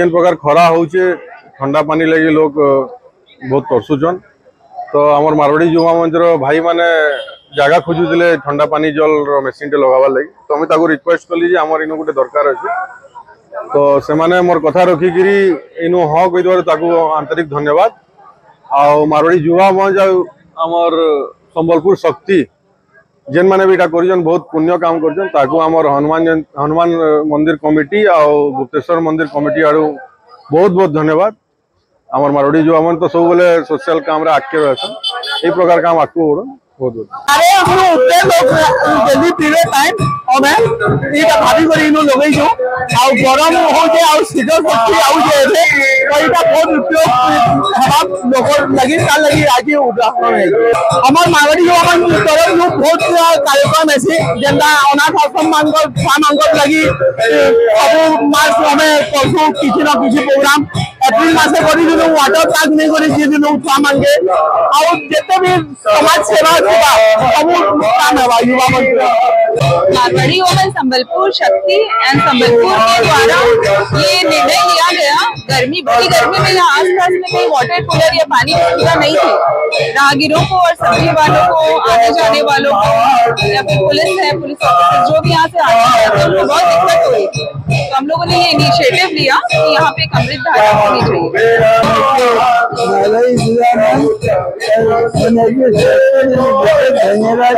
जेन प्रकार खरा होचे ठंडा पानी लगी लोग बहुत तरसुचन। तो आमर मारवाड़ी युवा मंचर भाई माने जगह खोजुले ठंडा पानी जल मेसीन टे लगाबार लगी। तो मुझे ताको रिक्वेस्ट कली आमर इनु गोटे दरकार अच्छे। तो से माने मोर कथा रखिकी इनु हाँ कहीदेव ताको आंतरिक धन्यवाद। आ मारवाड़ी युवा मंच आमर संबलपुर शक्ति जेन माने भी बहुत पुण्य काम कर हनुमान मंदिर कमिटी आ गुप्तेश्वर मंदिर कमिटी आड़ू बहुत बहुत धन्यवाद। आमर मारवाड़ी युवा मन तो सब बोले सोशल काम रे आगे रहसन ए प्रकार काम आकू बहुत बहुत अरे हम उतने लोग जल्दी पीवे टाइम और मैं ये भाभी को इनो लगई जो आ गरम हो जे आ सीजन शक्ति आउ जे रे कईटा बहुत उपयोग हम लोग लगी साल लगी आज उदाहरण है। हमर मारवाड़ी युवा मन तरफ जो बहुत कार्यक्रम ऐसे जेंदा अनाथ आश्रम मांगल लगी अब मास हमें परसों किसी ना किसी प्रोग्राम एप्रिल मासे करी दिनो वाटर पार्क नहीं करी जे दिनो उठा मांगे और जितने भी समाज सेवा मारवाड़ी वुमेन संबलपुर शक्ति एंड संबलपुर के द्वारा ये निर्णय लिया गया। बड़ी गर्मी में यहाँ आसपास में कहीं वाटर कूलर या पानी की सुविधा नहीं थी। राहगीरों को और सब्जी वालों को आने जाने वालों को या फिर पुलिस है पुलिस ऑफिसर जो भी यहाँ से आते हैं उनको बहुत दिक्कत हो रही थी। तो हम लोगों ने ये इनिशिएटिव लिया कि यहाँ पे एक अमृत धारा होनी चाहिए। धन्यवाद।